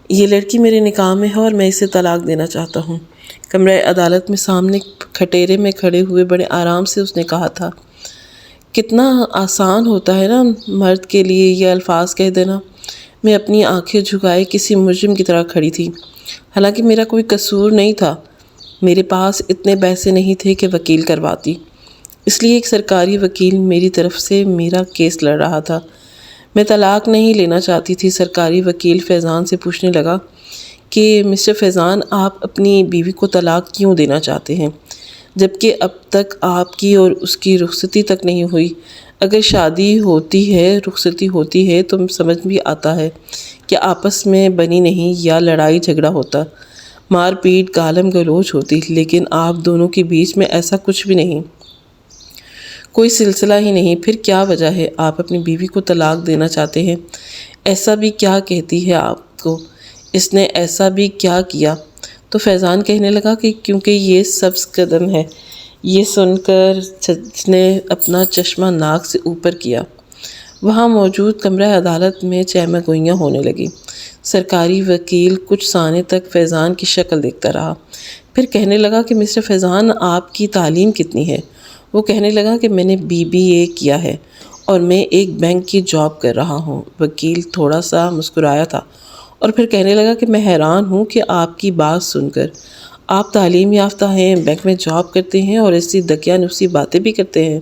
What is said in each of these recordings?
یہ لڑکی میرے نکاح میں ہے اور میں اسے طلاق دینا چاہتا ہوں۔ کمرہ عدالت میں سامنے کھٹیرے میں کھڑے ہوئے بڑے آرام سے اس نے کہا تھا۔ کتنا آسان ہوتا ہے نا مرد کے لیے یہ الفاظ کہہ دینا۔ میں اپنی آنکھیں جھکائے کسی مجرم کی طرح کھڑی تھی، حالانکہ میرا کوئی قصور نہیں تھا۔ میرے پاس اتنے پیسے نہیں تھے کہ وکیل کرواتی، اس لیے ایک سرکاری وکیل میری طرف سے میرا کیس لڑ رہا تھا۔ میں طلاق نہیں لینا چاہتی تھی۔ سرکاری وکیل فیضان سے پوچھنے لگا کہ مسٹر فیضان، آپ اپنی بیوی کو طلاق کیوں دینا چاہتے ہیں جبکہ اب تک آپ کی اور اس کی رخصتی تک نہیں ہوئی؟ اگر شادی ہوتی ہے، رخصتی ہوتی ہے تو سمجھ بھی آتا ہے کہ آپس میں بنی نہیں یا لڑائی جھگڑا ہوتا، مار پیٹ گالم گلوچ ہوتی، لیکن آپ دونوں کے بیچ میں ایسا کچھ بھی نہیں، کوئی سلسلہ ہی نہیں۔ پھر کیا وجہ ہے آپ اپنی بیوی کو طلاق دینا چاہتے ہیں؟ ایسا بھی کیا کہتی ہے آپ کو؟ اس نے ایسا بھی کیا کیا؟ تو فیضان کہنے لگا کہ کیونکہ یہ سبز قدم ہے۔ یہ سن کر جج نے اپنا چشمہ ناک سے اوپر کیا۔ وہاں موجود کمرہ عدالت میں چہمہ گوئیاں ہونے لگی۔ سرکاری وکیل کچھ ثانیے تک فیضان کی شکل دیکھتا رہا، پھر کہنے لگا کہ مسٹر فیضان، آپ کی تعلیم کتنی ہے؟ وہ کہنے لگا کہ میں نے BBA کیا ہے اور میں ایک بینک کی جاب کر رہا ہوں۔ وکیل تھوڑا سا مسکرایا تھا اور پھر کہنے لگا کہ میں حیران ہوں کہ آپ کی بات سن کر۔ آپ تعلیم یافتہ ہیں، بینک میں جاب کرتے ہیں اور ایسی دقیانوسی باتیں بھی کرتے ہیں۔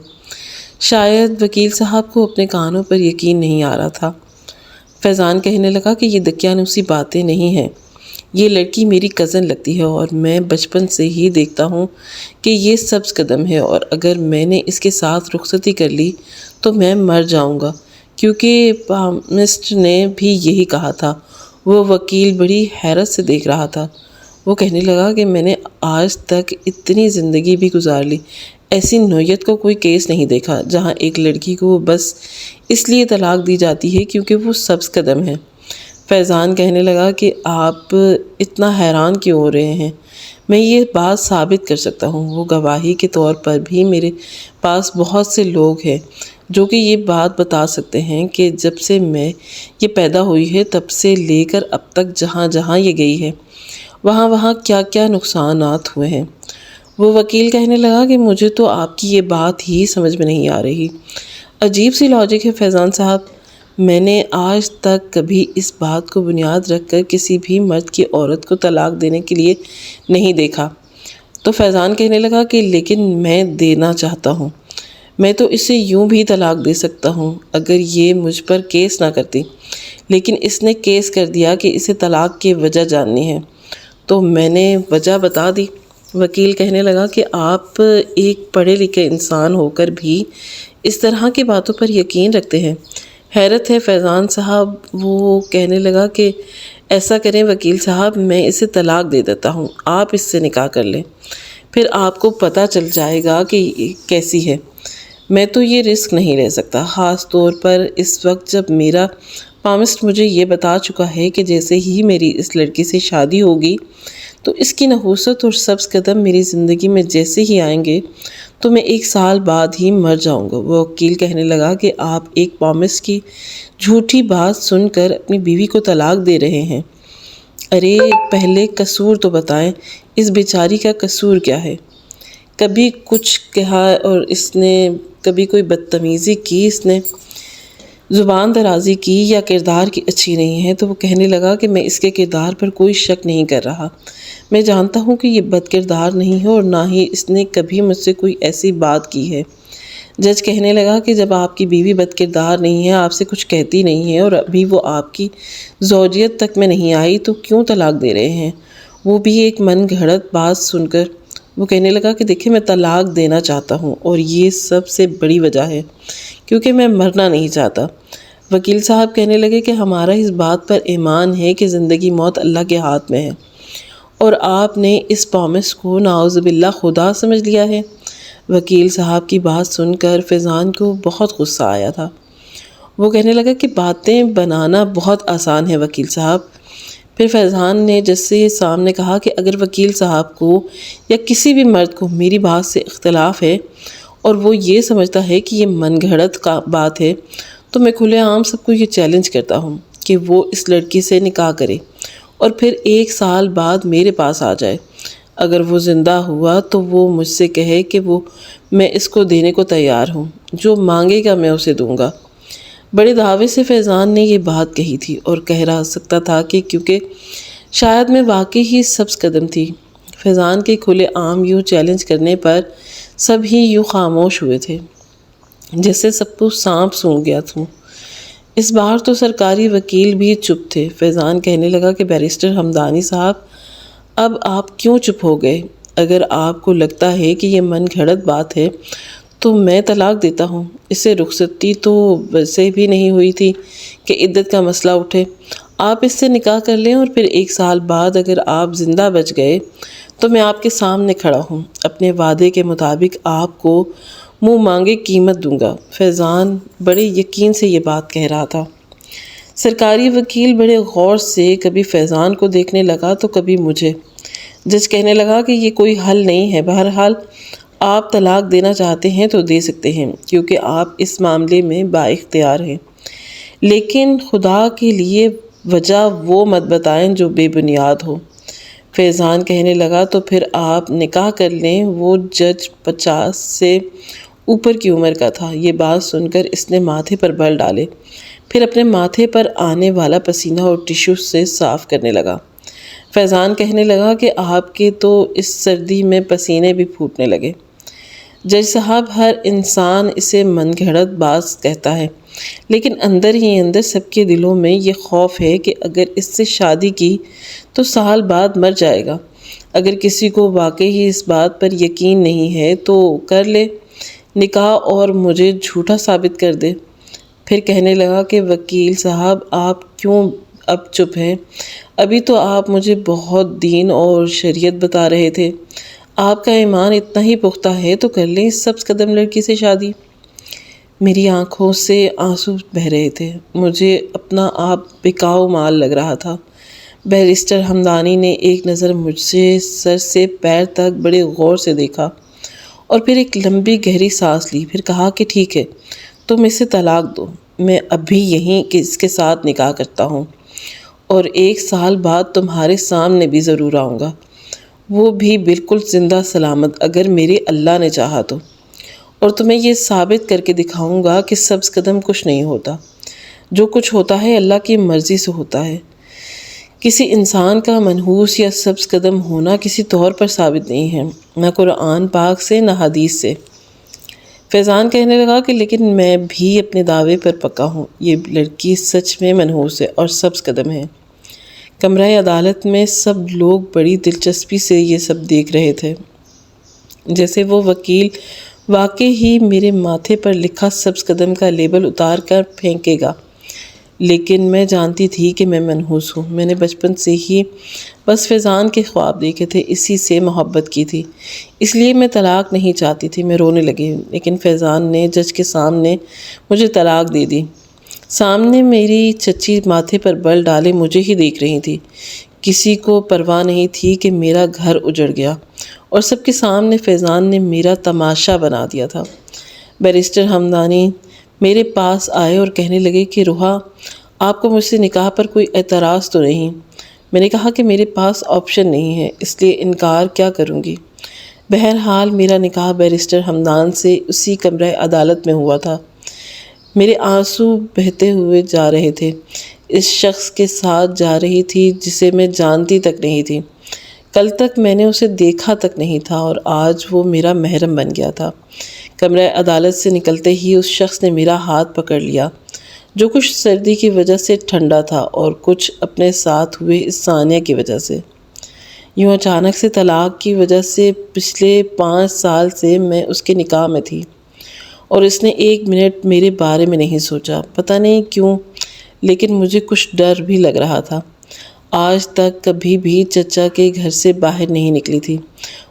شاید وکیل صاحب کو اپنے کانوں پر یقین نہیں آ رہا تھا۔ فیضان کہنے لگا کہ یہ دقیانوسی باتیں نہیں ہیں، یہ لڑکی میری کزن لگتی ہے اور میں بچپن سے ہی دیکھتا ہوں کہ یہ سبز قدم ہے، اور اگر میں نے اس کے ساتھ رخصتی کر لی تو میں مر جاؤں گا، کیونکہ پامسٹ نے بھی یہی کہا تھا۔ وہ وکیل بڑی حیرت سے دیکھ رہا تھا۔ وہ کہنے لگا کہ میں نے آج تک اتنی زندگی بھی گزار لی، ایسی نوعیت کا کوئی کیس نہیں دیکھا جہاں ایک لڑکی کو بس اس لیے طلاق دی جاتی ہے کیونکہ وہ سبز قدم ہے۔ فیضان کہنے لگا کہ آپ اتنا حیران کیوں ہو رہے ہیں؟ میں یہ بات ثابت کر سکتا ہوں۔ وہ گواہی کے طور پر بھی میرے پاس بہت سے لوگ ہیں جو کہ یہ بات بتا سکتے ہیں کہ جب سے میں یہ پیدا ہوئی ہے تب سے لے کر اب تک جہاں جہاں یہ گئی ہے، وہاں وہاں کیا کیا نقصانات ہوئے ہیں۔ وہ وکیل کہنے لگا کہ مجھے تو آپ کی یہ بات ہی سمجھ میں نہیں آ رہی۔ عجیب سی لاجک ہے فیضان صاحب، میں نے آج تک کبھی اس بات کو بنیاد رکھ کر کسی بھی مرد کی عورت کو طلاق دینے کے لیے نہیں دیکھا۔ تو فیضان کہنے لگا کہ لیکن میں دینا چاہتا ہوں، میں تو اسے یوں بھی طلاق دے سکتا ہوں اگر یہ مجھ پر کیس نہ کرتی، لیکن اس نے کیس کر دیا کہ اسے طلاق کی وجہ جاننی ہے، تو میں نے وجہ بتا دی۔ وکیل کہنے لگا کہ آپ ایک پڑھے لکھے انسان ہو کر بھی اس طرح کی باتوں پر یقین رکھتے ہیں، حیرت ہے فیضان صاحب۔ وہ کہنے لگا کہ ایسا کریں وکیل صاحب، میں اسے طلاق دے دیتا ہوں، آپ اس سے نکاح کر لیں، پھر آپ کو پتہ چل جائے گا کہ کیسی ہے۔ میں تو یہ رسک نہیں لے سکتا، خاص طور پر اس وقت جب میرا پامسٹ مجھے یہ بتا چکا ہے کہ جیسے ہی میری اس لڑکی سے شادی ہوگی تو اس کی نحوست اور سبز قدم میری زندگی میں جیسے ہی آئیں گے تو میں 1 سال بعد ہی مر جاؤں گا۔ وہ وکیل کہنے لگا کہ آپ ایک پامسٹ کی جھوٹی بات سن کر اپنی بیوی کو طلاق دے رہے ہیں۔ ارے پہلے قصور تو بتائیں، اس بیچاری کا قصور کیا ہے؟ کبھی کچھ کہا اور اس نے کبھی کوئی بدتمیزی کی، اس نے زبان درازی کی یا کردار کی اچھی نہیں ہے؟ تو وہ کہنے لگا کہ میں اس کے کردار پر کوئی شک نہیں کر رہا، میں جانتا ہوں کہ یہ بد کردار نہیں ہے اور نہ ہی اس نے کبھی مجھ سے کوئی ایسی بات کی ہے۔ جج کہنے لگا کہ جب آپ کی بیوی بد کردار نہیں ہے، آپ سے کچھ کہتی نہیں ہے اور ابھی وہ آپ کی زوجیت تک میں نہیں آئی تو کیوں طلاق دے رہے ہیں؟ وہ بھی ایک من گھڑت بات سن کر وہ کہنے لگا کہ دیکھیں، میں طلاق دینا چاہتا ہوں اور یہ سب سے بڑی وجہ ہے کیونکہ میں مرنا نہیں چاہتا۔ وکیل صاحب کہنے لگے کہ ہمارا اس بات پر ایمان ہے کہ زندگی موت اللہ کے ہاتھ میں ہے، اور آپ نے اس پامس کو نعوذ باللہ خدا سمجھ لیا ہے۔ وکیل صاحب کی بات سن کر فیضان کو بہت غصہ آیا تھا۔ وہ کہنے لگا کہ باتیں بنانا بہت آسان ہے وکیل صاحب۔ پھر فیضان نے جج سے سامنے کہا کہ اگر وکیل صاحب کو یا کسی بھی مرد کو میری بات سے اختلاف ہے اور وہ یہ سمجھتا ہے کہ یہ من گھڑت کا بات ہے تو میں کھلے عام سب کو یہ چیلنج کرتا ہوں کہ وہ اس لڑکی سے نکاح کرے اور پھر 1 سال بعد میرے پاس آ جائے۔ اگر وہ زندہ ہوا تو وہ مجھ سے کہے کہ میں اس کو دینے کو تیار ہوں، جو مانگے گا میں اسے دوں گا۔ بڑے دعوے سے فیضان نے یہ بات کہی تھی، اور کہہ رہا سکتا تھا کہ کیونکہ شاید میں واقعی ہی سبز قدم تھی۔ فیضان کے کھلے عام یوں چیلنج کرنے پر سب ہی یوں خاموش ہوئے تھے، جیسے سب کو سانپ سونگھ گیا تھا۔ اس بار تو سرکاری وکیل بھی چپ تھے۔ فیضان کہنے لگا کہ بیرسٹر ہمدانی صاحب، اب آپ کیوں چپ ہو گئے؟ اگر آپ کو لگتا ہے کہ یہ من گھڑت بات ہے تو میں طلاق دیتا ہوں۔ اس سے رخصتی تو ویسے بھی نہیں ہوئی تھی کہ عدت کا مسئلہ اٹھے۔ آپ اس سے نکاح کر لیں، اور پھر 1 سال بعد اگر آپ زندہ بچ گئے تو میں آپ کے سامنے کھڑا ہوں، اپنے وعدے کے مطابق آپ کو منہ مانگے قیمت دوں گا۔ فیضان بڑے یقین سے یہ بات کہہ رہا تھا۔ سرکاری وکیل بڑے غور سے کبھی فیضان کو دیکھنے لگا تو کبھی مجھے۔ جج کہنے لگا کہ یہ کوئی حل نہیں ہے، بہرحال آپ طلاق دینا چاہتے ہیں تو دے سکتے ہیں، کیونکہ آپ اس معاملے میں بااختیار ہیں، لیکن خدا کے لیے وجہ وہ مت بتائیں جو بے بنیاد ہو۔ فیضان کہنے لگا تو پھر آپ نکاح کر لیں۔ وہ جج 50 سے اوپر کی عمر کا تھا۔ یہ بات سن کر اس نے ماتھے پر بل ڈالے، پھر اپنے ماتھے پر آنے والا پسینہ اور ٹشو سے صاف کرنے لگا۔ فیضان کہنے لگا کہ آپ کے تو اس سردی میں پسینے بھی پھوٹنے لگے۔ جج صاحب، ہر انسان اسے من گھڑت بات کہتا ہے، لیکن اندر ہی اندر سب کے دلوں میں یہ خوف ہے کہ اگر اس سے شادی کی تو سال بعد مر جائے گا۔ اگر کسی کو واقعی ہی اس بات پر یقین نہیں ہے تو کر لے نکاح اور مجھے جھوٹا ثابت کر دے۔ پھر کہنے لگا کہ وکیل صاحب، آپ کیوں اب چپ ہیں؟ ابھی تو آپ مجھے بہت دین اور شریعت بتا رہے تھے۔ آپ کا ایمان اتنا ہی پختہ ہے تو کر لیں اس سبز قدم لڑکی سے شادی۔ میری آنکھوں سے آنسو بہہ رہے تھے، مجھے اپنا آپ بکاؤ مال لگ رہا تھا۔ بیرسٹر ہمدانی نے ایک نظر مجھے سر سے پیر تک بڑے غور سے دیکھا، اور پھر ایک لمبی گہری سانس لی، پھر کہا کہ ٹھیک ہے، تم اسے طلاق دو، میں ابھی یہیں اس کے ساتھ نکاح کرتا ہوں، اور 1 سال بعد تمہارے سامنے بھی ضرور آؤں گا، وہ بھی بالکل زندہ سلامت اگر میرے اللہ نے چاہا تو، اور تمہیں یہ ثابت کر کے دکھاؤں گا کہ سبز قدم کچھ نہیں ہوتا۔ جو کچھ ہوتا ہے اللہ کی مرضی سے ہوتا ہے۔ کسی انسان کا منحوس یا سبز قدم ہونا کسی طور پر ثابت نہیں ہے، نہ قرآن پاک سے نہ حدیث سے۔ فیضان کہنے لگا کہ لیکن میں بھی اپنے دعوے پر پکا ہوں، یہ لڑکی سچ میں منحوس ہے اور سبز قدم ہے۔ کمرہ عدالت میں سب لوگ بڑی دلچسپی سے یہ سب دیکھ رہے تھے، جیسے وہ وکیل واقعی ہی میرے ماتھے پر لکھا سبز قدم کا لیبل اتار کر پھینکے گا۔ لیکن میں جانتی تھی کہ میں منحوس ہوں۔ میں نے بچپن سے ہی بس فیضان کے خواب دیکھے تھے، اسی سے محبت کی تھی، اس لیے میں طلاق نہیں چاہتی تھی۔ میں رونے لگی، لیکن فیضان نے جج کے سامنے مجھے طلاق دے دی۔ سامنے میری چچی ماتھے پر بل ڈالے مجھے ہی دیکھ رہی تھی۔ کسی کو پرواہ نہیں تھی کہ میرا گھر اجڑ گیا، اور سب کے سامنے فیضان نے میرا تماشا بنا دیا تھا۔ بیرسٹر ہمدانی میرے پاس آئے اور کہنے لگے کہ روحا، آپ کو مجھ سے نکاح پر کوئی اعتراض تو نہیں؟ میں نے کہا کہ میرے پاس آپشن نہیں ہے، اس لیے انکار کیا کروں گی۔ بہرحال میرا نکاح بیرسٹر ہمدان سے اسی کمرہ عدالت میں ہوا تھا۔ میرے آنسو بہتے ہوئے جا رہے تھے۔ اس شخص کے ساتھ جا رہی تھی جسے میں جانتی تک نہیں تھی، کل تک میں نے اسے دیکھا تک نہیں تھا، اور آج وہ میرا محرم بن گیا تھا۔ کمرہ عدالت سے نکلتے ہی اس شخص نے میرا ہاتھ پکڑ لیا، جو کچھ سردی کی وجہ سے ٹھنڈا تھا اور کچھ اپنے ساتھ ہوئے اس ثانیہ کی وجہ سے۔ یوں اچانک سے طلاق کی وجہ سے پچھلے 5 سال سے میں اس کے نکاح میں تھی، اور اس نے 1 منٹ میرے بارے میں نہیں سوچا۔ پتہ نہیں کیوں، لیکن مجھے کچھ ڈر بھی لگ رہا تھا۔ آج تک کبھی بھی چچا کے گھر سے باہر نہیں نکلی تھی،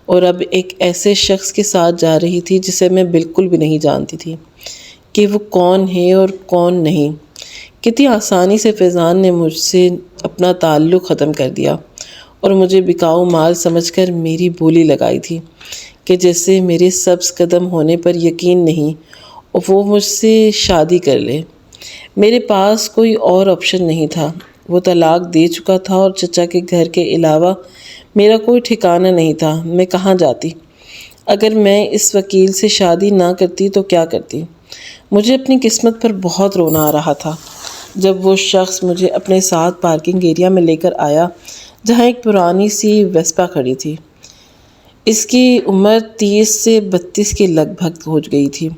اور اب ایک ایسے شخص کے ساتھ جا رہی تھی جسے میں بالکل بھی نہیں جانتی تھی کہ وہ کون ہے اور کون نہیں۔ کتنی آسانی سے فیضان نے مجھ سے اپنا تعلق ختم کر دیا، اور مجھے بکاؤ مال سمجھ کر میری بولی لگائی تھی کہ جیسے میرے سبز قدم ہونے پر یقین نہیں اور وہ مجھ سے شادی کر لے۔ میرے پاس کوئی اور آپشن نہیں تھا۔ وہ طلاق دے چکا تھا اور چچا کے گھر کے علاوہ میرا کوئی ٹھکانہ نہیں تھا۔ میں کہاں جاتی؟ اگر میں اس وکیل سے شادی نہ کرتی تو کیا کرتی؟ مجھے اپنی قسمت پر بہت رونا آ رہا تھا جب وہ شخص مجھے اپنے ساتھ پارکنگ ایریا میں لے کر آیا جہاں ایک پرانی سی ویسپا کھڑی تھی۔ اس کی عمر 30 سے 32 کے لگ بھگ ہو گئی تھی،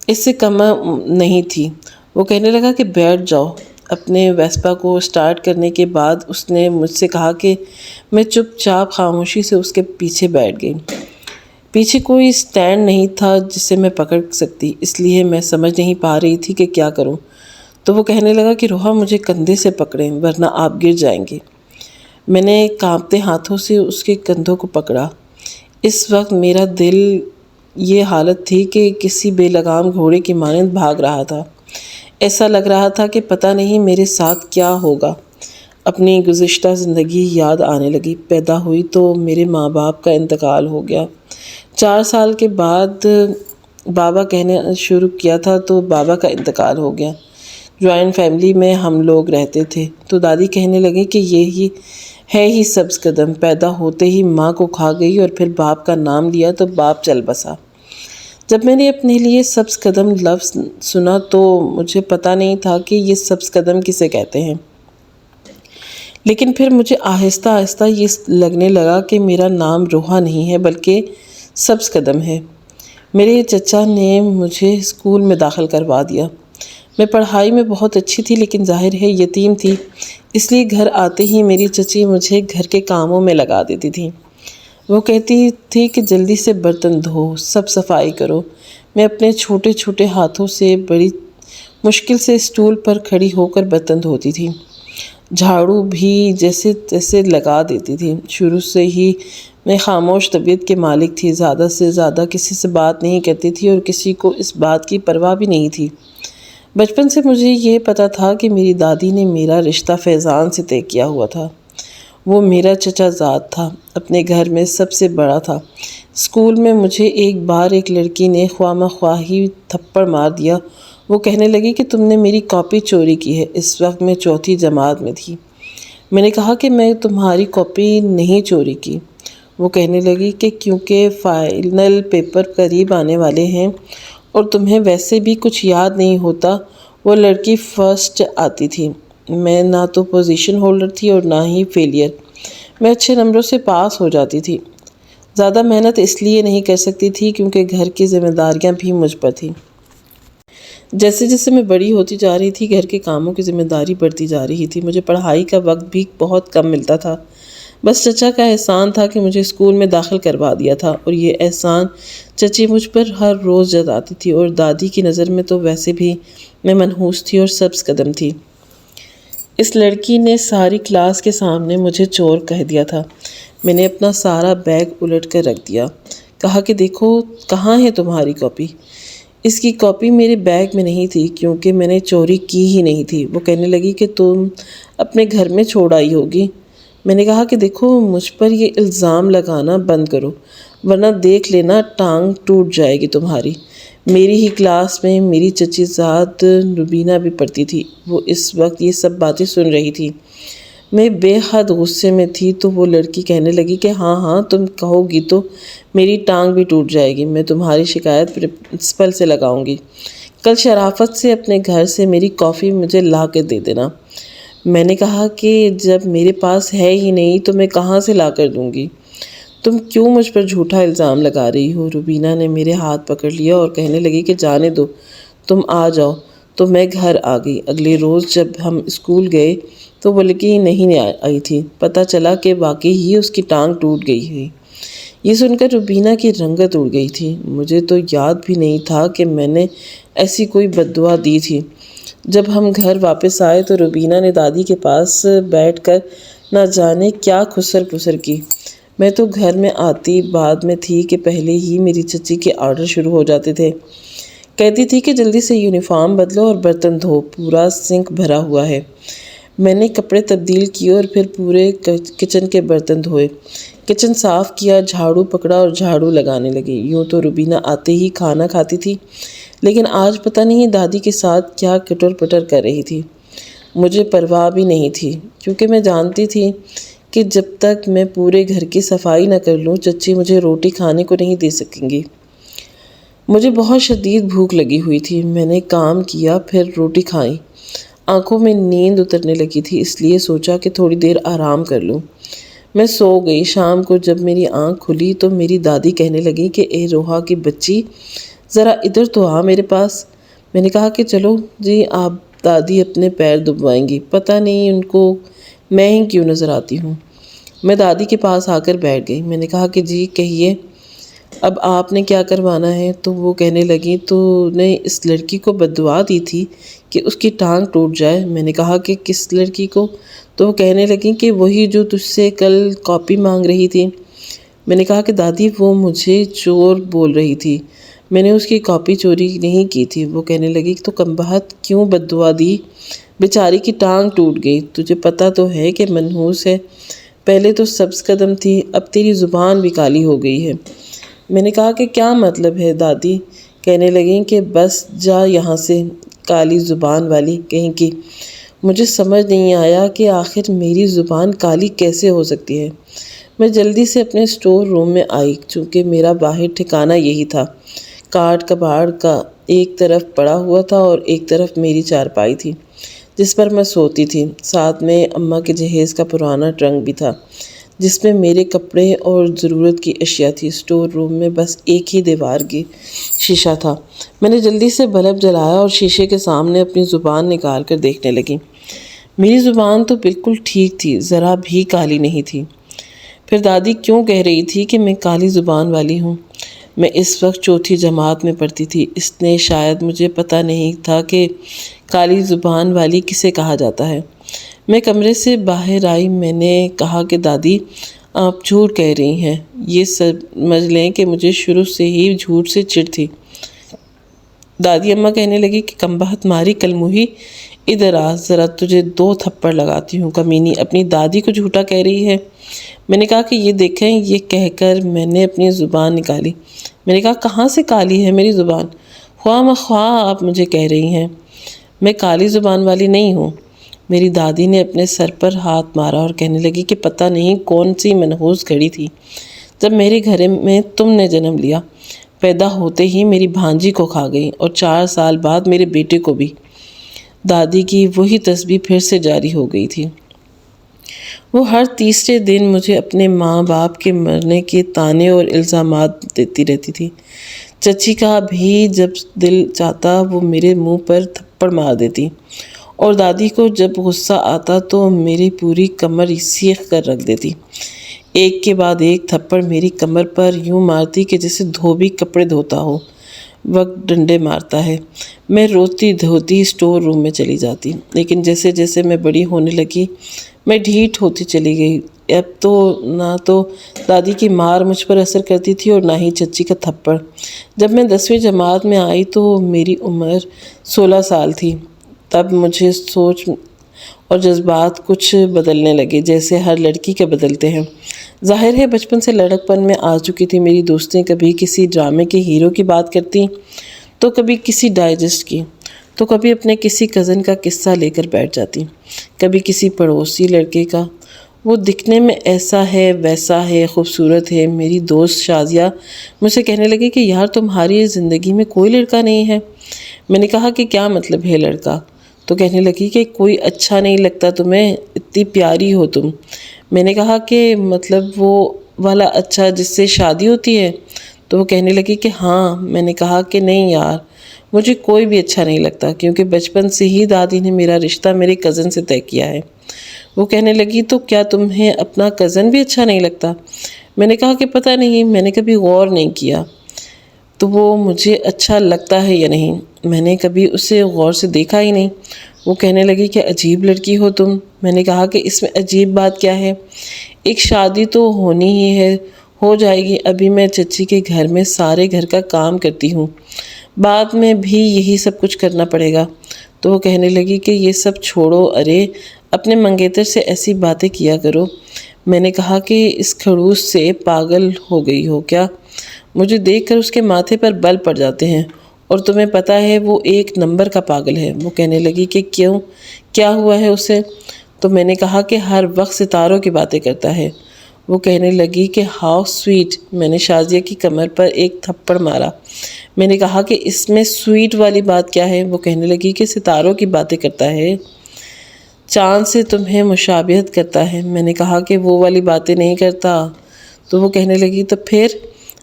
اس سے کم نہیں تھی۔ وہ کہنے لگا کہ بیٹھ جاؤ۔ اپنے ویسپا کو سٹارٹ کرنے کے بعد اس نے مجھ سے کہا کہ میں چپ چاپ خاموشی سے اس کے پیچھے بیٹھ گئی۔ پیچھے کوئی سٹینڈ نہیں تھا جسے میں پکڑ سکتی، اس لیے میں سمجھ نہیں پا رہی تھی کہ کیا کروں۔ تو وہ کہنے لگا کہ روحا مجھے کندھے سے پکڑیں ورنہ آپ گر جائیں گے۔ میں نے کانپتے ہاتھوں سے اس کے کندھوں کو پکڑا۔ اس وقت میرا دل یہ حالت تھی کہ کسی بے لگام گھوڑے کی مانند بھاگ رہا تھا۔ ایسا لگ رہا تھا کہ پتہ نہیں میرے ساتھ کیا ہوگا۔ اپنی گزشتہ زندگی یاد آنے لگی۔ پیدا ہوئی تو میرے ماں باپ کا انتقال ہو گیا۔ 4 سال کے بعد بابا کہنے شروع کیا تھا تو بابا کا انتقال ہو گیا۔ جوائنٹ فیملی میں ہم لوگ رہتے تھے تو دادی کہنے لگی کہ یہی ہے ہی سبز قدم۔ پیدا ہوتے ہی ماں کو کھا گئی اور پھر باپ کا نام لیا تو باپ چل بسا۔ جب میں نے اپنے لیے سبز قدم لفظ سنا تو مجھے پتہ نہیں تھا کہ یہ سبز قدم کسے کہتے ہیں، لیکن پھر مجھے آہستہ آہستہ یہ لگنے لگا کہ میرا نام روحا نہیں ہے بلکہ سبز قدم ہے۔ میرے چچا نے مجھے اسکول میں داخل کروا دیا۔ میں پڑھائی میں بہت اچھی تھی لیکن ظاہر ہے یتیم تھی، اس لیے گھر آتے ہی میری چچی مجھے گھر کے کاموں میں لگا دیتی تھی۔ وہ کہتی تھی کہ جلدی سے برتن دھو، سب صفائی کرو۔ میں اپنے چھوٹے چھوٹے ہاتھوں سے بڑی مشکل سے اسٹول پر کھڑی ہو کر برتن دھوتی تھی۔ جھاڑو بھی جیسے تیسے لگا دیتی تھی۔ شروع سے ہی میں خاموش طبیعت کے مالک تھی، زیادہ سے زیادہ کسی سے بات نہیں کرتی تھی اور کسی کو اس بات کی پرواہ بھی نہیں تھی۔ بچپن سے مجھے یہ پتہ تھا کہ میری دادی نے میرا رشتہ فیضان سے طے کیا ہوا تھا۔ وہ میرا چچا زاد تھا، اپنے گھر میں سب سے بڑا تھا۔ اسکول میں مجھے ایک بار ایک لڑکی نے خواہ مخواہ ہی تھپڑ مار دیا۔ وہ کہنے لگی کہ تم نے میری کاپی چوری کی ہے۔ اس وقت میں 4تھی جماعت میں تھی۔ میں نے کہا کہ میں تمہاری کاپی نہیں چوری کی۔ وہ کہنے لگی کہ کیونکہ فائنل پیپر قریب آنے والے ہیں اور تمہیں ویسے بھی کچھ یاد نہیں ہوتا۔ وہ لڑکی فرسٹ آتی تھی۔ میں نہ تو پوزیشن ہولڈر تھی اور نہ ہی فیلئر۔ میں اچھے نمبروں سے پاس ہو جاتی تھی۔ زیادہ محنت اس لیے نہیں کر سکتی تھی کیونکہ گھر کی ذمہ داریاں بھی مجھ پر تھیں۔ جیسے جیسے میں بڑی ہوتی جا رہی تھی گھر کے کاموں کی ذمہ داری بڑھتی جا رہی تھی۔ مجھے پڑھائی کا وقت بھی بہت کم ملتا تھا۔ بس چچا کا احسان تھا کہ مجھے اسکول میں داخل کروا دیا تھا اور یہ احسان چچی مجھ پر ہر روز جتاتی تھی، اور دادی کی نظر میں تو ویسے بھی میں منحوس تھی اور سبز قدم تھی۔ اس لڑکی نے ساری کلاس کے سامنے مجھے چور کہہ دیا تھا۔ میں نے اپنا سارا بیگ الٹ کر رکھ دیا۔ کہا کہ دیکھو کہاں ہے تمہاری کاپی؟ اس کی کاپی میرے بیگ میں نہیں تھی کیونکہ میں نے چوری کی ہی نہیں تھی۔ وہ کہنے لگی کہ تم اپنے گھر میں چھوڑ آئی ہوگی۔ میں نے کہا کہ دیکھو مجھ پر یہ الزام لگانا بند کرو ورنہ دیکھ لینا ٹانگ ٹوٹ جائے گی تمہاری۔ میری ہی کلاس میں میری چچی زاد روبینہ بھی پڑھتی تھی۔ وہ اس وقت یہ سب باتیں سن رہی تھی۔ میں بے حد غصے میں تھی تو وہ لڑکی کہنے لگی کہ ہاں ہاں تم کہو گی تو میری ٹانگ بھی ٹوٹ جائے گی۔ میں تمہاری شکایت پرنسپل سے لگاؤں گی۔ کل شرافت سے اپنے گھر سے میری کافی مجھے لا کے دے دینا۔ میں نے کہا کہ جب میرے پاس ہے ہی نہیں تو میں کہاں سے لا کر دوں گی؟ تم کیوں مجھ پر جھوٹا الزام لگا رہی ہو؟ روبینہ نے میرے ہاتھ پکڑ لیا اور کہنے لگی کہ جانے دو، تم آ جاؤ۔ تو میں گھر آ گئی۔ اگلے روز جب ہم اسکول گئے تو وہ لڑکی نہیں آئی تھی۔ پتہ چلا کہ واقعی ہی اس کی ٹانگ ٹوٹ گئی ہے۔ یہ سن کر روبینہ کی رنگت اڑ گئی تھی۔ مجھے تو یاد بھی نہیں تھا کہ میں نے ایسی کوئی بد دعا دی تھی۔ جب ہم گھر واپس آئے تو روبینہ نے دادی کے پاس بیٹھ کر نہ جانے کیا خسر پسر کی۔ میں تو گھر میں آتی بعد میں تھی کہ پہلے ہی میری چچی کے آرڈر شروع ہو جاتے تھے۔ کہتی تھی کہ جلدی سے یونیفارم بدلو اور برتن دھو، پورا سنک بھرا ہوا ہے۔ میں نے کپڑے تبدیل کیے اور پھر پورے کچن کے برتن دھوئے، کچن صاف کیا، جھاڑو پکڑا اور جھاڑو لگانے لگی۔ یوں تو روبینہ آتے ہی کھانا کھاتی تھی، لیکن آج پتہ نہیں دادی کے ساتھ کیا کٹر پٹر کر رہی تھی۔ مجھے پرواہ بھی نہیں تھی، کیونکہ میں جانتی تھی کہ جب تک میں پورے گھر کی صفائی نہ کر لوں چچی مجھے روٹی کھانے کو نہیں دے سکیں گی۔ مجھے بہت شدید بھوک لگی ہوئی تھی۔ میں نے کام کیا، پھر روٹی کھائی۔ آنکھوں میں نیند اترنے لگی تھی، اس لیے سوچا کہ تھوڑی دیر آرام کر لوں۔ میں سو گئی۔ شام کو جب میری آنکھ کھلی تو میری دادی کہنے لگی کہ اے روحا کی بچی، ذرا ادھر تو آ میرے پاس۔ میں نے کہا کہ چلو جی آپ دادی اپنے پیر دبوائیں گی، پتہ نہیں ان کو میں ہی کیوں نظر آتی ہوں۔ میں دادی کے پاس آ کر بیٹھ گئی۔ میں نے کہا کہ جی کہیے اب آپ نے کیا کروانا ہے؟ تو وہ کہنے لگی تو نے اس لڑکی کو بددعا دی تھی کہ اس کی ٹانگ ٹوٹ جائے۔ میں نے کہا کہ کس لڑکی کو؟ تو وہ کہنے لگی کہ وہی جو تجھ سے کل کاپی مانگ رہی تھی۔ میں نے کہا کہ دادی وہ مجھے چور بول رہی تھی، میں نے اس کی کاپی چوری نہیں کی تھی۔ وہ کہنے لگی تو کم بخت کیوں بددعا دی؟ بیچاری کی ٹانگ ٹوٹ گئی، تجھے پتہ تو ہے کہ منحوس ہے، پہلے تو سبز قدم تھی، اب تیری زبان بھی کالی ہو گئی ہے۔ میں نے کہا کہ کیا مطلب ہے دادی؟ کہنے لگیں کہ بس جا یہاں سے کالی زبان والی کہیں کی۔ مجھے سمجھ نہیں آیا کہ آخر میری زبان کالی کیسے ہو سکتی ہے۔ میں جلدی سے اپنے اسٹور روم میں آئی، چونکہ میرا باہر ٹھکانہ یہی تھا۔ کاٹ کباڑ کا ایک طرف پڑا ہوا تھا اور ایک طرف میری چارپائی تھی جس پر میں سوتی تھی، ساتھ میں اماں کے جہیز کا پرانا ٹرنک بھی تھا جس میں میرے کپڑے اور ضرورت کی اشیاء تھی۔ اسٹور روم میں بس ایک ہی دیوار کی شیشہ تھا۔ میں نے جلدی سے بلب جلایا اور شیشے کے سامنے اپنی زبان نکال کر دیکھنے لگی۔ میری زبان تو بالکل ٹھیک تھی، ذرا بھی کالی نہیں تھی۔ پھر دادی کیوں کہہ رہی تھی کہ میں کالی زبان والی ہوں؟ میں اس وقت چوتھی جماعت میں پڑھتی تھی، اس نے شاید مجھے پتہ نہیں تھا کہ کالی زبان والی کسے کہا جاتا ہے۔ میں کمرے سے باہر آئی۔ میں نے کہا کہ دادی آپ جھوٹ کہہ رہی ہیں، یہ سمجھ لیں کہ مجھے شروع سے ہی جھوٹ سے چڑ تھی۔ دادی اماں کہنے لگی کہ کم بخت ماری کل موہی، ادھر آ ذرا تجھے 2 تھپڑ لگاتی ہوں، کمینی اپنی دادی کو جھوٹا کہہ رہی ہے۔ میں نے کہا کہ یہ دیکھیں، یہ کہہ کر میں نے اپنی زبان نکالی۔ میں نے کہا کہاں سے کالی ہے میری زبان؟ خواہ مخواہ آپ مجھے کہہ رہی ہیں، میں کالی زبان والی نہیں ہوں۔ میری دادی نے اپنے سر پر ہاتھ مارا اور کہنے لگی کہ پتہ نہیں کون سی منحوس گھڑی تھی جب میرے گھر میں تم نے جنم لیا، پیدا ہوتے ہی میری بھانجی کو کھا گئی اور 4 سال بعد میرے بیٹے کو بھی۔ دادی کی وہی تسبیح پھر سے جاری ہو گئی تھی۔ وہ ہر تیسرے دن مجھے اپنے ماں باپ کے مرنے کے طعنے اور الزامات دیتی رہتی تھی۔ چچی کا بھی جب دل چاہتا وہ میرے منہ پر تھپڑ مار دیتی، اور دادی کو جب غصہ آتا تو میری پوری کمر سیخ کر رکھ دیتی۔ ایک کے بعد ایک تھپڑ میری کمر پر یوں مارتی کہ جیسے دھوبی کپڑے دھوتا ہو وقت ڈنڈے مارتا ہے۔ میں روتی دھوتی اسٹور روم میں چلی جاتی، لیکن جیسے جیسے میں بڑی ہونے لگی میں ڈھیٹ ہوتی چلی گئی۔ اب تو نہ تو دادی کی مار مجھ پر اثر کرتی تھی اور نہ ہی چچی کا تھپڑ۔ جب میں 10ویں جماعت میں آئی تو میری عمر 16 سال تھی۔ تب مجھے سوچ اور جذبات کچھ بدلنے لگے، جیسے ہر لڑکی کے بدلتے ہیں۔ ظاہر ہے بچپن سے لڑک پن میں آ چکی تھی۔ میری دوستیں کبھی کسی ڈرامے کے ہیرو کی بات کرتی تو کبھی کسی ڈائجسٹ کی، تو کبھی اپنے کسی کزن کا قصہ لے کر بیٹھ جاتی، کبھی کسی پڑوسی لڑکے کا، وہ دکھنے میں ایسا ہے ویسا ہے، خوبصورت ہے۔ میری دوست شازیہ مجھ سے کہنے لگی کہ یار تمہاری زندگی میں کوئی لڑکا نہیں ہے۔ میں نے کہا کہ کیا مطلب ہے لڑکا؟ تو کہنے لگی کہ کوئی اچھا نہیں لگتا تمہیں، اتنی پیاری ہو تم۔ میں نے کہا کہ مطلب وہ والا اچھا جس سے شادی ہوتی ہے؟ تو وہ کہنے لگی کہ ہاں۔ میں نے کہا کہ نہیں یار، مجھے کوئی بھی اچھا نہیں لگتا، کیونکہ بچپن سے ہی دادی نے میرا رشتہ میرے کزن سے طے کیا ہے۔ وہ کہنے لگی تو کیا تمہیں اپنا کزن بھی اچھا نہیں لگتا؟ میں نے کہا کہ پتہ نہیں، میں نے کبھی غور نہیں کیا تو وہ مجھے اچھا لگتا ہے یا نہیں، میں نے کبھی اسے غور سے دیکھا ہی نہیں۔ وہ کہنے لگی کہ عجیب لڑکی ہو تم۔ میں نے کہا کہ اس میں عجیب بات کیا ہے، ایک شادی تو ہونی ہی ہے، ہو جائے گی، ابھی میں چچی کے گھر میں سارے گھر کا کام کرتی ہوں، بعد میں بھی یہی سب کچھ کرنا پڑے گا۔ تو وہ کہنے لگی کہ یہ سب چھوڑو، ارے اپنے منگیتر سے ایسی باتیں کیا کرو۔ میں نے کہا کہ اس کھڑوس سے پاگل ہو گئی ہو کیا؟ مجھے دیکھ کر اس کے ماتھے پر بل پڑ جاتے ہیں اور تمہیں پتہ ہے وہ ایک نمبر کا پاگل ہے۔ وہ کہنے لگی کہ کیوں، کیا ہوا ہے اسے؟ تو میں نے کہا کہ ہر وقت ستاروں کی باتیں کرتا ہے۔ وہ کہنے لگی کہ ہاؤ سویٹ۔ میں نے شازیہ کی کمر پر ایک تھپڑ مارا۔ میں نے کہا کہ اس میں سویٹ والی بات کیا ہے؟ وہ کہنے لگی کہ ستاروں کی باتیں کرتا ہے، چاند سے تمہیں مشابہت کرتا ہے۔ میں نے کہا کہ وہ والی باتیں نہیں کرتا۔ تو وہ کہنے لگی تو پھر؟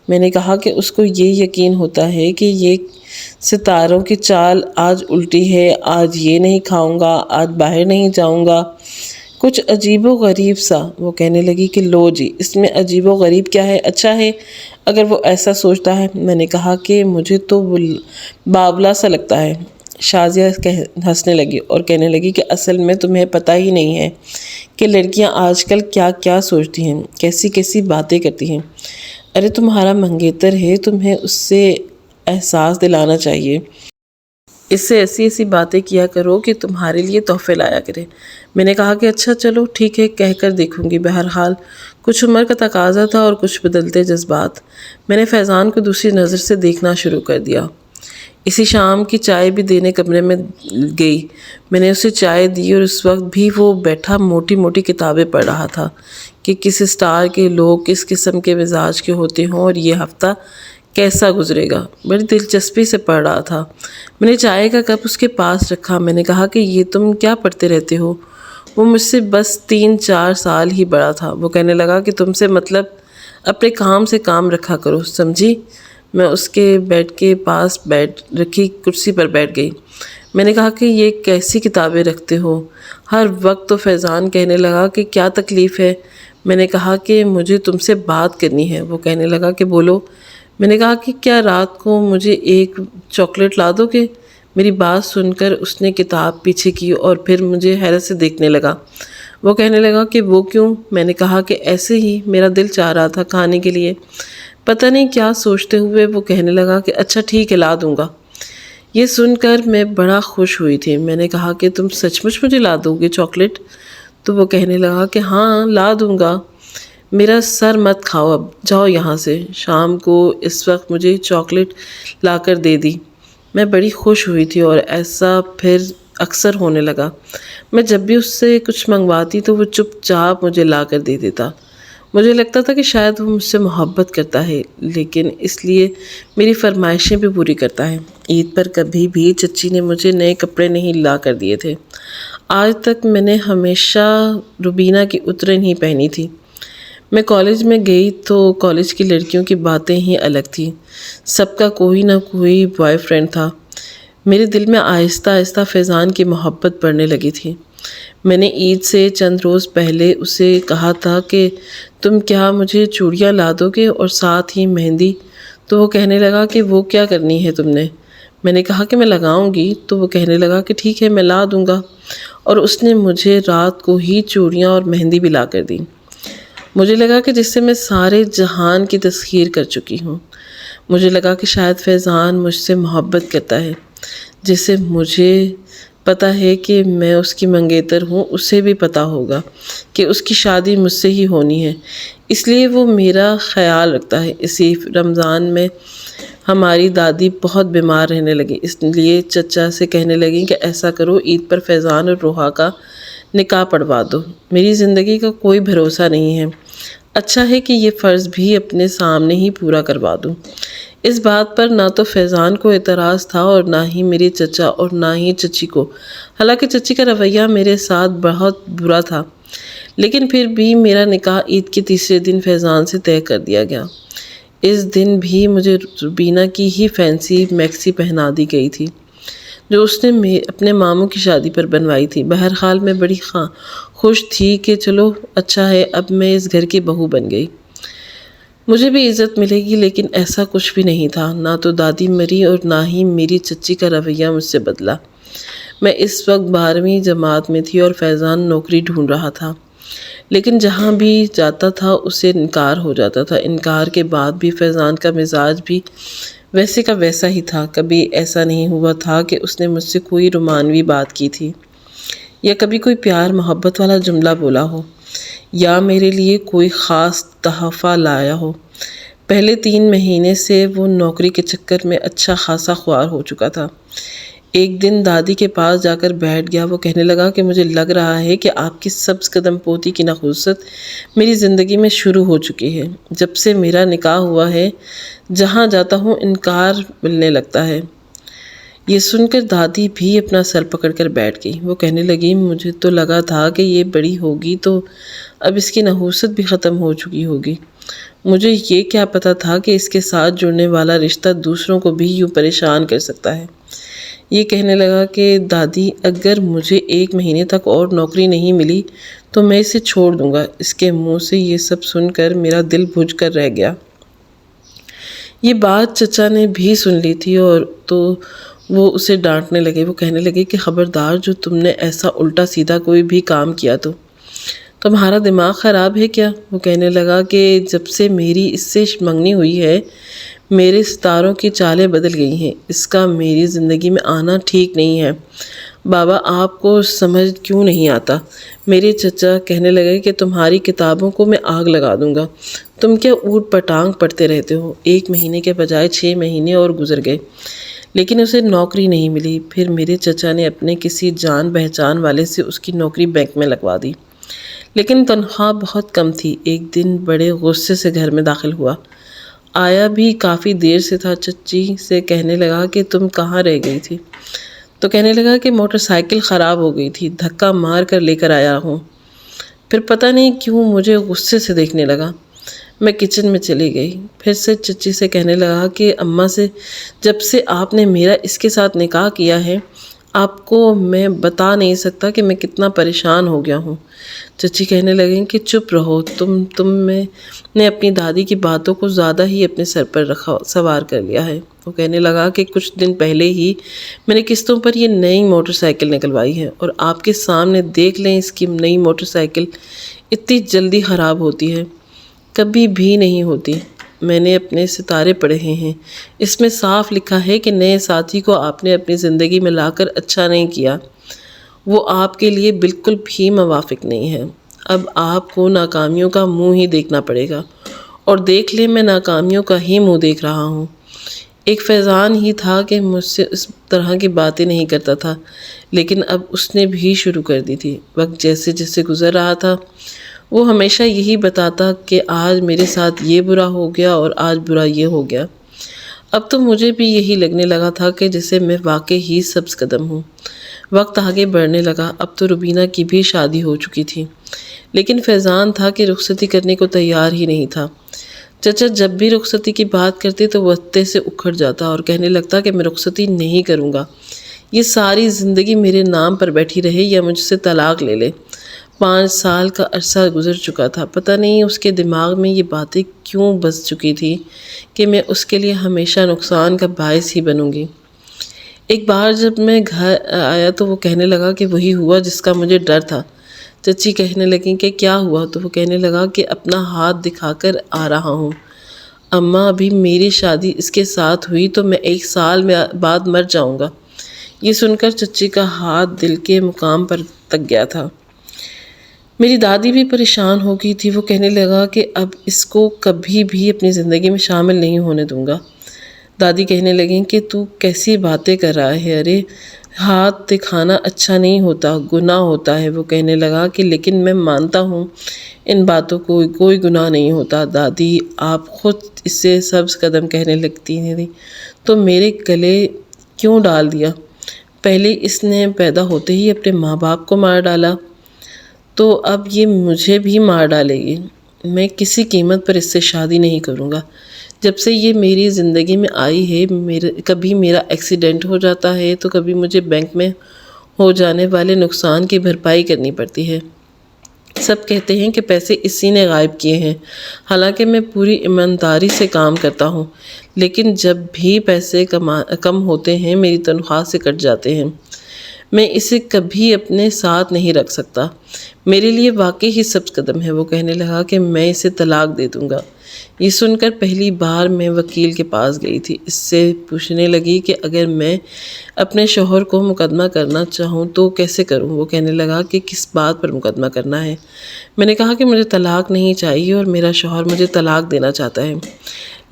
میں نے کہا کہ اس کو یہ یقین ہوتا ہے کہ یہ ستاروں کی چال آج الٹی ہے، آج یہ نہیں کھاؤں گا، آج باہر نہیں جاؤں گا، کچھ عجیب و غریب سا۔ وہ کہنے لگی کہ لو جی، اس میں عجیب و غریب کیا ہے؟ اچھا ہے اگر وہ ایسا سوچتا ہے۔ میں نے کہا کہ مجھے تو باولا سا لگتا ہے۔ شازیہ ہنسنے لگی اور کہنے لگی کہ اصل میں تمہیں پتہ ہی نہیں ہے کہ لڑکیاں آج کل کیا کیا سوچتی ہیں، کیسی کیسی باتیں کرتی ہیں۔ ارے تمہارا منگیتر ہے، تمہیں اس سے احساس دلانا چاہیے، اس سے ایسی ایسی باتیں کیا کرو کہ تمہارے لیے تحفے لایا کرے۔ میں نے کہا کہ اچھا چلو ٹھیک ہے، کہہ کر دیکھوں گی۔ بہرحال کچھ عمر کا تقاضا تھا اور کچھ بدلتے جذبات۔ میں نے فیضان کو دوسری نظر سے دیکھنا شروع کر دیا۔ اسی شام کی چائے بھی دینے کمرے میں گئی۔ میں نے اسے چائے دی اور اس وقت بھی وہ بیٹھا موٹی موٹی کتابیں پڑھ رہا تھا کہ کس اسٹار کے لوگ کس قسم کے مزاج کے ہوتے ہوں اور یہ ہفتہ کیسا گزرے گا۔ بڑی دلچسپی سے پڑھ رہا تھا۔ میں نے چائے کا کپ اس کے پاس رکھا۔ میں نے کہا کہ یہ تم کیا پڑھتے رہتے ہو؟ وہ مجھ سے بس 3-4 سال ہی بڑا تھا۔ وہ کہنے لگا کہ تم سے مطلب اپنے کام سے کام رکھا کرو، سمجھی؟ میں اس کے بیڈ کے پاس رکھی کرسی پر بیٹھ گئی۔ میں نے کہا کہ یہ کیسی کتابیں رکھتے ہو ہر وقت؟ تو فیضان کہنے لگا کہ کیا تکلیف ہے؟ میں نے کہا کہ مجھے تم سے بات کرنی ہے۔ وہ کہنے لگا کہ بولو۔ میں نے کہا کہ کیا رات کو مجھے ایک چاکلیٹ لا دو گے؟ میری بات سن کر اس نے کتاب پیچھے کی اور پھر مجھے حیرت سے دیکھنے لگا۔ وہ کہنے لگا کہ وہ کیوں؟ میں نے کہا کہ ایسے ہی، میرا دل چاہ رہا تھا کھانے کے لیے۔ پتہ نہیں کیا سوچتے ہوئے وہ کہنے لگا کہ اچھا ٹھیک ہے، لا دوں گا۔ یہ سن کر میں بڑا خوش ہوئی تھی۔ میں نے کہا کہ تم سچ مچ مجھے لا دو گے چاکلیٹ؟ تو وہ کہنے لگا کہ ہاں لا دوں گا۔ میرا سر مت کھاؤ، اب جاؤ یہاں سے۔ شام کو اس وقت مجھے چاکلیٹ لا کر دے دی۔ میں بڑی خوش ہوئی تھی اور ایسا پھر اکثر ہونے لگا۔ میں جب بھی اس سے کچھ منگواتی تو وہ چپ چاپ مجھے لا کر دے دیتا۔ مجھے لگتا تھا کہ شاید وہ مجھ سے محبت کرتا ہے، لیکن اس لیے میری فرمائشیں بھی پوری کرتا ہے۔ عید پر کبھی بھی چچی نے مجھے نئے کپڑے نہیں لا کر دیے تھے۔ آج تک میں نے ہمیشہ روبینہ کی عطریں ہی پہنی تھی۔ میں کالج میں گئی تو کالج کی لڑکیوں کی باتیں ہی الگ تھیں۔ سب کا کوئی نہ کوئی بوائے فرینڈ تھا۔ میرے دل میں آہستہ آہستہ فیضان کی محبت بڑھنے لگی تھی۔ میں نے عید سے چند روز پہلے اسے کہا تھا کہ تم کیا مجھے چوڑیاں لا دو گے اور ساتھ ہی مہندی؟ تو وہ کہنے لگا کہ وہ کیا کرنی ہے تم نے؟ میں نے کہا کہ میں لگاؤں گی۔ تو وہ کہنے لگا کہ ٹھیک ہے میں لا دوں گا، اور اس نے مجھے رات کو ہی چوڑیاں اور مہندی بھی لا کر دی۔ مجھے لگا کہ جس سے میں سارے جہان کی تسخیر کر چکی ہوں۔ مجھے لگا کہ شاید فیضان مجھ سے محبت کرتا ہے، جسے مجھے پتہ ہے کہ میں اس کی منگیتر ہوں، اسے بھی پتہ ہوگا کہ اس کی شادی مجھ سے ہی ہونی ہے، اس لیے وہ میرا خیال رکھتا ہے۔ اسی رمضان میں ہماری دادی بہت بیمار رہنے لگی، اس لیے چچا سے کہنے لگی کہ ایسا کرو عید پر فیضان اور روحا کا نکاح پڑھوا دو۔ میری زندگی کا کوئی بھروسہ نہیں ہے، اچھا ہے کہ یہ فرض بھی اپنے سامنے ہی پورا کروا دوں۔ اس بات پر نہ تو فیضان کو اعتراض تھا اور نہ ہی میرے چچا اور نہ ہی چچی کو، حالانکہ چچی کا رویہ میرے ساتھ بہت برا تھا، لیکن پھر بھی میرا نکاح عید کے تیسرے دن فیضان سے طے کر دیا گیا۔ اس دن بھی مجھے روبینہ کی ہی فینسی میکسی پہنا دی گئی تھی جو اس نے اپنے ماموں کی شادی پر بنوائی تھی۔ بہرحال میں بڑی خوش تھی کہ چلو اچھا ہے، اب میں اس گھر کی بہو بن گئی، مجھے بھی عزت ملے گی۔ لیکن ایسا کچھ بھی نہیں تھا، نہ تو دادی مری اور نہ ہی میری چچی کا رویہ مجھ سے بدلا۔ میں اس وقت 12ویں جماعت میں تھی اور فیضان نوکری ڈھونڈ رہا تھا، لیکن جہاں بھی جاتا تھا اسے انکار ہو جاتا تھا۔ انکار کے بعد بھی فیضان کا مزاج بھی ویسے کا ویسا ہی تھا۔ کبھی ایسا نہیں ہوا تھا کہ اس نے مجھ سے کوئی رومانوی بات کی تھی، یا کبھی کوئی پیار محبت والا جملہ بولا ہو، یا میرے لیے کوئی خاص تحفہ لایا ہو۔ پہلے 3 مہینے سے وہ نوکری کے چکر میں اچھا خاصا خوار ہو چکا تھا۔ ایک دن دادی کے پاس جا کر بیٹھ گیا۔ وہ کہنے لگا کہ مجھے لگ رہا ہے کہ آپ کی سبز قدم پوتی کی نحوست میری زندگی میں شروع ہو چکی ہے۔ جب سے میرا نکاح ہوا ہے جہاں جاتا ہوں انکار ملنے لگتا ہے۔ یہ سن کر دادی بھی اپنا سر پکڑ کر بیٹھ گئی۔ وہ کہنے لگی مجھے تو لگا تھا کہ یہ بڑی ہوگی تو اب اس کی نحوست بھی ختم ہو چکی ہوگی۔ مجھے یہ کیا پتا تھا کہ اس کے ساتھ جڑنے والا رشتہ دوسروں کو بھی یوں پریشان کر سکتا ہے۔ یہ کہنے لگا کہ دادی اگر مجھے 1 مہینے تک اور نوکری نہیں ملی تو میں اسے چھوڑ دوں گا۔ اس کے منہ سے یہ سب سن کر میرا دل بجھ کر رہ گیا۔ یہ بات چچا نے بھی سن لی تھی اور تو وہ اسے ڈانٹنے لگے۔ وہ کہنے لگے کہ خبردار جو تم نے ایسا الٹا سیدھا کوئی بھی کام کیا تو تمہارا دماغ خراب ہے کیا؟ وہ کہنے لگا کہ جب سے میری اس سے منگنی ہوئی ہے میرے ستاروں کی چالیں بدل گئی ہیں۔ اس کا میری زندگی میں آنا ٹھیک نہیں ہے۔ بابا آپ کو سمجھ کیوں نہیں آتا؟ میرے چچا کہنے لگے کہ تمہاری کتابوں کو میں آگ لگا دوں گا۔ تم کیا اوٹ پٹانگ پڑھتے رہتے ہو؟ 1 مہینے کے بجائے 6 مہینے اور گزر گئے لیکن اسے نوکری نہیں ملی۔ پھر میرے چچا نے اپنے کسی جان پہچان والے سے اس کی نوکری بینک میں لگوا دی لیکن تنخواہ بہت کم تھی۔ ایک دن بڑے غصے سے گھر میں داخل ہوا۔ آیا بھی کافی دیر سے تھا۔ چچی سے کہنے لگا کہ تم کہاں رہ گئی تھی؟ تو کہنے لگا کہ موٹر سائیکل خراب ہو گئی تھی، دھکا مار کر لے کر آیا ہوں۔ پھر پتہ نہیں کیوں مجھے غصے سے دیکھنے لگا۔ میں کچن میں چلی گئی۔ پھر سے چچی سے کہنے لگا کہ اماں سے جب سے آپ نے میرا اس کے ساتھ نکاح کیا ہے آپ کو میں بتا نہیں سکتا کہ میں کتنا پریشان ہو گیا ہوں۔ چچی کہنے لگیں کہ چپ رہو، تم نے اپنی دادی کی باتوں کو زیادہ ہی اپنے سر پر سوار کر لیا ہے۔ وہ کہنے لگا کہ کچھ دن پہلے ہی میں نے قسطوں پر یہ نئی موٹر سائیکل نکلوائی ہے اور آپ کے سامنے دیکھ لیں اس کی نئی موٹر سائیکل اتنی جلدی خراب ہوتی ہے، کبھی بھی نہیں ہوتی۔ میں نے اپنے ستارے پڑھے ہیں، اس میں صاف لکھا ہے کہ نئے ساتھی کو آپ نے اپنی زندگی میں لا کر اچھا نہیں کیا، وہ آپ کے لیے بالکل بھی موافق نہیں ہے۔ اب آپ کو ناکامیوں کا منہ ہی دیکھنا پڑے گا اور دیکھ لیں میں ناکامیوں کا ہی منہ دیکھ رہا ہوں۔ ایک فیضان ہی تھا کہ مجھ سے اس طرح کی باتیں نہیں کرتا تھا لیکن اب اس نے بھی شروع کر دی تھی۔ وقت جیسے جیسے گزر رہا تھا وہ ہمیشہ یہی بتاتا کہ آج میرے ساتھ یہ برا ہو گیا اور آج برا یہ ہو گیا۔ اب تو مجھے بھی یہی لگنے لگا تھا کہ جیسے میں واقعی ہی سبز قدم ہوں۔ وقت آگے بڑھنے لگا۔ اب تو روبینہ کی بھی شادی ہو چکی تھی لیکن فیضان تھا کہ رخصتی کرنے کو تیار ہی نہیں تھا۔ چچا جب بھی رخصتی کی بات کرتے تو وہ اتے سے اکھڑ جاتا اور کہنے لگتا کہ میں رخصتی نہیں کروں گا، یہ ساری زندگی میرے نام پر بیٹھی رہے یا مجھ سے طلاق لے لے۔ 5 سال کا عرصہ گزر چکا تھا، پتہ نہیں اس کے دماغ میں یہ باتیں کیوں بس چکی تھی کہ میں اس کے لیے ہمیشہ نقصان کا باعث ہی بنوں گی۔ ایک بار جب میں گھر آیا تو وہ کہنے لگا کہ وہی ہوا جس کا مجھے ڈر تھا۔ چچی کہنے لگیں کہ کیا ہوا؟ تو وہ کہنے لگا کہ اپنا ہاتھ دکھا کر آ رہا ہوں۔ اماں ابھی میری شادی اس کے ساتھ ہوئی تو میں 1 سال بعد مر جاؤں گا۔ یہ سن کر چچی کا ہاتھ دل کے مقام پر تک گیا تھا۔ میری دادی بھی پریشان ہو گئی تھی۔ وہ کہنے لگا کہ اب اس کو کبھی بھی اپنی زندگی میں شامل نہیں ہونے دوں گا۔ دادی کہنے لگیں کہ تو کیسی باتیں کر رہا ہے؟ ارے ہاتھ دکھانا اچھا نہیں ہوتا، گناہ ہوتا ہے۔ وہ کہنے لگا کہ لیکن میں مانتا ہوں ان باتوں کو، کوئی گناہ نہیں ہوتا۔ دادی آپ خود اسے سبز قدم کہنے لگتی تھی تو میرے گلے کیوں ڈال دیا؟ پہلے اس نے پیدا ہوتے ہی اپنے ماں باپ کو مار ڈالا تو اب یہ مجھے بھی مار ڈالے گی۔ میں کسی قیمت پر اس سے شادی نہیں کروں گا۔ جب سے یہ میری زندگی میں آئی ہے کبھی میرا ایکسیڈنٹ ہو جاتا ہے تو کبھی مجھے بینک میں ہو جانے والے نقصان کی بھرپائی کرنی پڑتی ہے۔ سب کہتے ہیں کہ پیسے اسی نے غائب کیے ہیں، حالانکہ میں پوری ایمانداری سے کام کرتا ہوں لیکن جب بھی پیسے کم ہوتے ہیں میری تنخواہ سے کٹ جاتے ہیں۔ میں اسے کبھی اپنے ساتھ نہیں رکھ سکتا، میرے لیے واقعی ہی سبز قدم ہے۔ وہ کہنے لگا کہ میں اسے طلاق دے دوں گا۔ یہ سن کر پہلی بار میں وکیل کے پاس گئی تھی۔ اس سے پوچھنے لگی کہ اگر میں اپنے شوہر کو مقدمہ کرنا چاہوں تو کیسے کروں؟ وہ کہنے لگا کہ کس بات پر مقدمہ کرنا ہے؟ میں نے کہا کہ مجھے طلاق نہیں چاہیے اور میرا شوہر مجھے طلاق دینا چاہتا ہے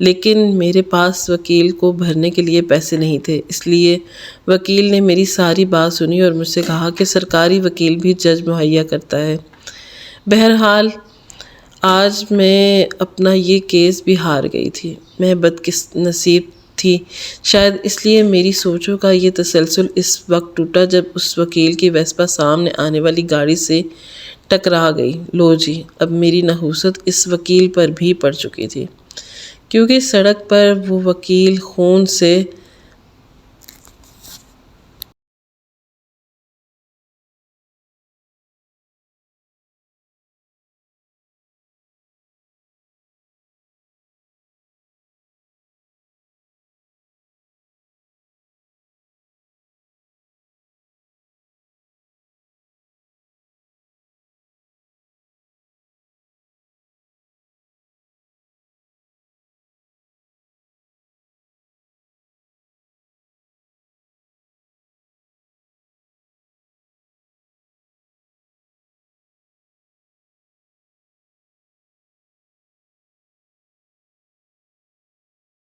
لیکن میرے پاس وکیل کو بھرنے کے لیے پیسے نہیں تھے، اس لیے وکیل نے میری ساری بات سنی اور مجھ سے کہا کہ سرکاری وکیل بھی جج مہیا کرتا ہے۔ بہرحال آج میں اپنا یہ کیس بھی ہار گئی تھی۔ میں نصیب تھی، شاید اس لیے میری سوچوں کا یہ تسلسل اس وقت ٹوٹا جب اس وکیل کی ویسپا سامنے آنے والی گاڑی سے ٹکرا گئی۔ لو جی، اب میری نحوست اس وکیل پر بھی پڑ چکی تھی، کیونکہ سڑک پر وہ وکیل خون سے